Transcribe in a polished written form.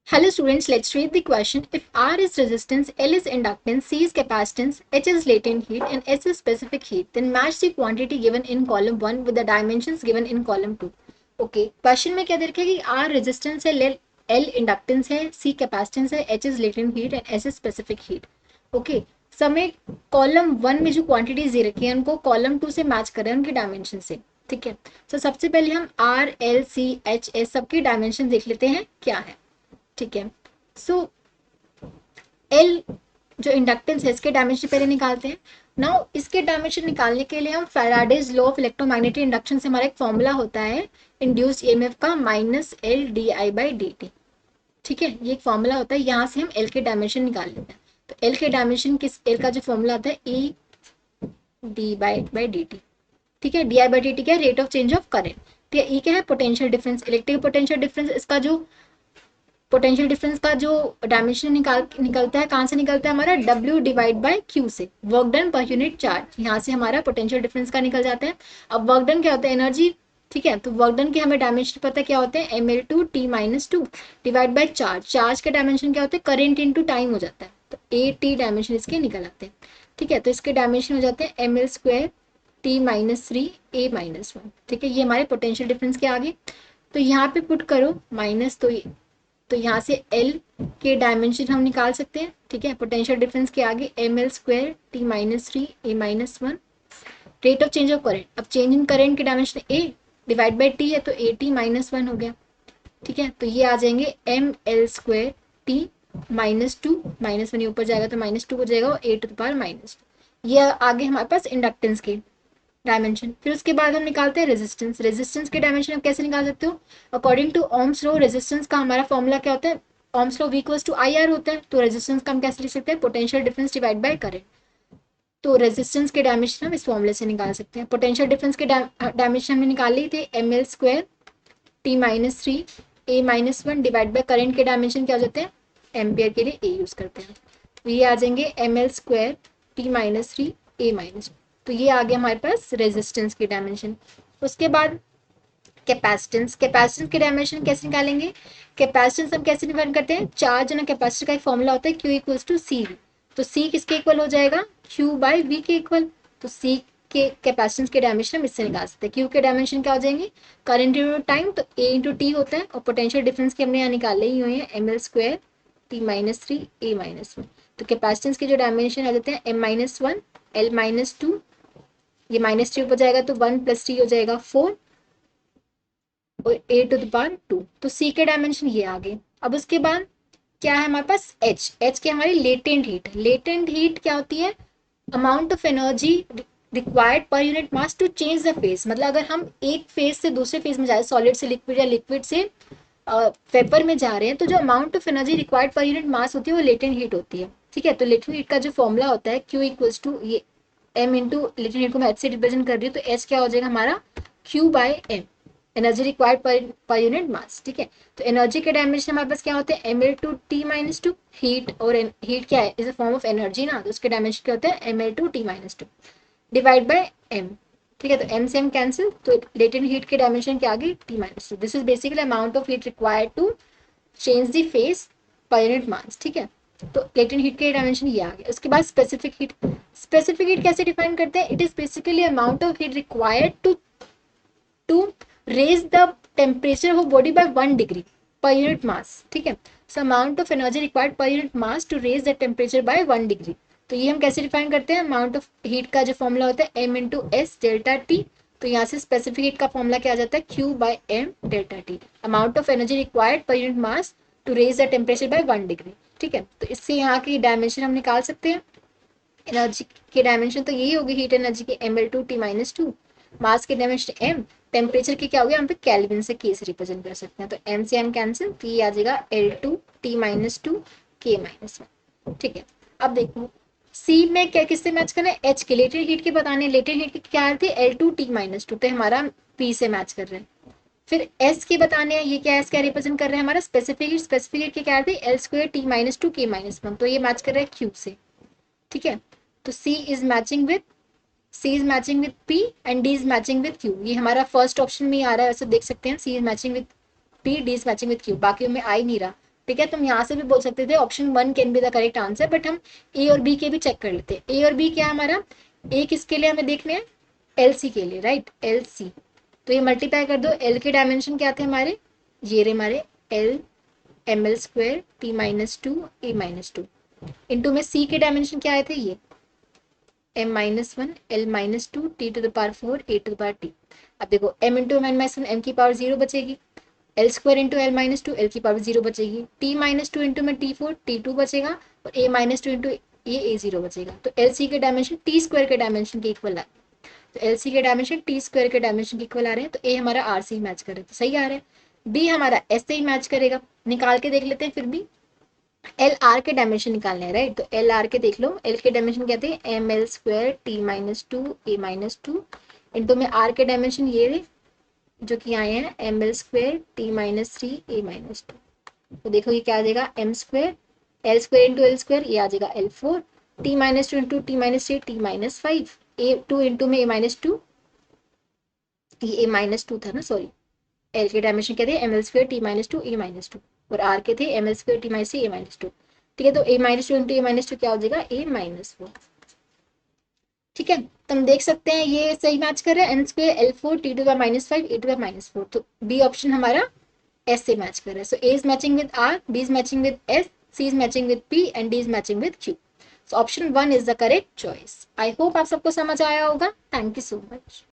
Hello students, let's read the question. If R is resistance, L is inductance, C is capacitance, H is latent heat and S is specific heat, then match the quantity given in column 1 with the dimensions given in column 2. Okay, question में क्या दे रखा है कि R resistance है, L inductance है, C capacitance है, H is latent heat and S is specific heat. Okay, समय column 1 में जो क्वांटिटीज दे रखी है उनको कॉलम 2 से मैच कर रहे हैं उनके डायमेंशन से. ठीक है, तो सबसे पहले हम R, L, C, H, S सबके डायमेंशन देख लेते हैं क्या है. ठीक है, सो एल जो इंडक्टेंस है इसके डायमेंशन पहले निकालते हैं. नाउ इसके डायमेंशन निकालने के लिए हम Faraday's law of electromagnetic induction से हमारा एक फॉर्मूला होता है इंड्यूस्ड ईएमएफ का minus L D I by D T. ठीक है, ये एक फॉर्मूला होता है, यहाँ से हम एल के डायमेंशन निकाल लेते हैं. तो एल के डायमेंशन किस एल का जो फॉर्मूला आता है E D by D T. ठीक है, D I by D T क्या है, rate of change of current. ठीक है, ई क्या है, potential difference, electric potential difference. इसका जो पोटेंशियल डिफरेंस का जो डायमेंशन निकलता है कहाँ से निकलता है हमारा, W डिवाइड बाय Q से, work done per unit charge. यहाँ से हमारा पोटेंशियल डिफरेंस का निकल जाता है. अब वर्क डन क्या होता है, एनर्जी. ठीक है, तो वर्क डन के हमें डायमेंशन पता क्या होते हैं, mL/T-2 divide by charge. Charge के डायमेंशन क्या होते हैं, करंट इंटू टाइम हो जाता है, तो AT डायमेंशन इसके निकल आते हैं. ठीक है, तो इसके डायमेंशन हो जाते हैं mL²T-3 A-1. ठीक है, ये हमारे पोटेंशियल डिफरेंस के आगे. तो यहाँ पे पुट करो माइनस, तो यहाँ से L के डायमेंशन हम निकाल सकते हैं. ठीक है, पोटेंशियल डिफरेंस के आगे mL²T-3 A-1. Rate of change of current, अब चेंज इन करंट के dimension A divide by T है तो AT-1 हो गया. ठीक है, तो ये आ जाएंगे mL²T-2 -1 ऊपर जाएगा तो -2 हो जाएगा और A⁻². ये आगे हमारे पास इंडक्टेंस के डायमेंशन. फिर उसके बाद हम निकालते हैं रेजिस्टेंस. रेजिस्टेंस के डायमेंशन आप कैसे निकाल सकते हो, according to Ohm's law resistance का हमारा फॉर्मूला क्या होता है, Ohm's law V equals to IR होता है. तो रेजिस्टेंस का हम कैसे लिख सकते हैं, potential difference divide by current. तो रेजिस्टेंस के डायमेंशन हम इस फॉर्मूले से निकाल सकते हैं. पोटेंशियल डिफरेंस के डायमेंशन हमने निकाल लिए थे mL²T-3 A-1 divide by current के डायमेंशन क्या हो जाते हैं, एम्पियर के लिए A यूज करते हैं. तो ये आ जाएंगे mL²T-3 A-1. तो ये आ गया हमारे पास रेजिस्टेंस की डायमेंशन. उसके बाद कैपेसिटेंस. कैपेसिटेंस के डायमेंशन कैसे निकालेंगे, कैपेसिटेंस हम कैसे डिफाइन करते हैं, चार्ज ना कैपेसिटर का एक फॉर्मूला होता है Q इक्वल्स टू C. तो C किसके इक्वल हो जाएगा, Q बाई V के इक्वल. तो C के कैपेसिटेंस के डायमेंशन हम इससे निकाल सकते हैं. Q के डायमेंशन क्या हो जाएंगे, करंट इंटू टाइम, तो A इंटू टी होता है, और पोटेंशियल डिफरेंस के हमने यहाँ निकाले ही हुए हैं mL²T-3 A-1. तो कैपेसिटेंस के जो डायमेंशन आ जाते हैं M-1 L-2, ये -3 ऊपर जाएगा तो 1 + 3 हो जाएगा 4 और A⁻². तो C के डायमेंशन ये आ गए. अब उसके बाद क्या है हमारे पास H की हमारी लेटेंट हीट. लेटेंट हीट क्या होती है, amount of energy required per unit mass to change the phase. मतलब अगर हम एक फेज से दूसरे फेज में जा रहे हैं, सॉलिड से लिक्विड या लिक्विड से वेपर में जा रहे हैं, तो जो amount of energy required per unit मास होती है वो लेटेंट हीट होती है. ठीक है, तो लेटेंट हीट का जो फॉर्मूला होता है Q इक्वल्स टू ये M इंटू लेटेंट हीट को मैं H से रिप्रेजेंट कर रही हूँ, तो H क्या हो जाएगा हमारा Q by M, energy required per unit mass. ठीक है, तो एनर्जी के डायमेंशन हमारे पास क्या होते हैं mL/T-2. हीट, और हीट क्या है, is a form of energy ना, तो उसके डायमेंशन क्या होते हैं mL/T-2 डिवाइड बाय M. ठीक है, तो M से M कैंसिल, तो लेटेंट हीट के डायमेंशन क्या आ गई T-2. This is basically amount of heat required to change the phase per unit mass. ठीक है, तो लेटेंट हीट के डायमेंशन ये आ गया. उसके बाद स्पेसिफिक हीट. स्पेसिफिक हीट कैसे डिफाइन करते हैं, it is basically amount of heat required to raise the temperature of body by 1 degree per unit mass. ठीक है, so amount of energy required per unit mass to raise the temperature by 1 degree. तो ये हम कैसे define करते हैं, amount of heat का जो फॉर्मूला होता है M into S delta T. तो यहाँ से स्पेसिफिक हीट का फॉर्मूला क्या आ जाता है Q by M delta T, amount of energy required per unit mass to raise the temperature by 1 degree. ठीक है, तो इससे यहाँ की डायमेंशन हम निकाल सकते हैं. एनर्जी के डायमेंशन तो यही होगी, हीट एनर्जी के mL/T-2, मास के डायमेंशन M, टेम्परेचर की क्या हो गया, हम पे केल्विन से K से रिप्रेजेंट कर सकते हैं. तो M से M कैंसिल, तो ये आ जाएगा L2T-2 K-1. ठीक है, अब देखो C में क्या किससे मैच करना है, H के लेटेंट हीट के बताने. लेटेंट हीट की क्या आ रही थी L2T-2, तो हमारा P से मैच कर रहे हैं. फिर S के बताने हैं, ये क्या है, क्या रिप्रेजेंट कर रहे हैं हमारा स्पेसिफिक हीट. स्पेसिफिक हीट की क्या थी L²T-2 K-1, तो ये मैच कर रहा है Q से. ठीक है, तो C is matching with P and D is matching with Q. ये हमारा फर्स्ट ऑप्शन में आ रहा है, वैसे देख सकते हैं C is matching with P, D is matching with Q, बाकी में आ ही नहीं रहा. ठीक है, तुम यहाँ से भी बोल सकते थे option 1 can be the correct answer, but हम ए और बी के भी चेक कर लेते हैं। ए और बी क्या है हमारा, ए किसके लिए हमें देखने हैं, एल सी के लिए, राइट, एल सी। तो ये मल्टीप्लाई कर दो, एल के डायमेंशन क्या थे हमारे, ये रहे हमारे L M L square T minus two A minus two, into में सी के डायमेंशन क्या आए थे, ये m minus one L minus two T two the power four A two the power T. अब देखो m into M minus one, M की power zero बचेगी, L square into L minus two, L की power zero बचेगी, T minus two into में T four, T to बचेगा, और ए minus two into ए zero बचेगा। तो एल सी के डायमेंशन टी स्क्वायर के डायमेंशन के इक्वल आ, तो एल सी के डायमेंशन टी स्क्वायर के डायमेंशन के इक्वल आ रहे हैं, तो ए हमारा आर से ही मैच कर रहे हैं, तो सही आ रहा है। बी हमारा एस से ही मैच करेगा, निकाल के देख लेते हैं फिर भी। एल आर के डायमेंशन निकालने हैं, राइट, तो एल आर के देख लो, एल के डायमेंशन क्या थे, M L square T minus two A minus two, into में आर के डायमेंशन ये जो कि आए हैं M L square T minus three A minus two. तो देखो ये क्या आ जाएगा, M square, L square into L square, ये आ जाएगा L four, T minus two into T minus three T minus five, A two into में ए माइनस टू, ये ए माइनस टू था ना, सॉरी, एल के डायमेंशन क्या थे, M L square T minus two A minus two, और R के थे M L square T minus three A minus two. ठीक है, तो A minus two into A minus two क्या हो जाएगा, ए माइनस फोर। ठीक है, तो हम देख सकते हैं ये सही मैच कर रहा है, N square L four T two minus five A two minus four, तो बी ऑप्शन हमारा एस से मैच कर रहा है। So A is matching with R, B is matching with S, C is matching with P and D is matching with Q. So option 1 is the correct choice. I hope आप सबको समझ आया होगा। Thank you so much.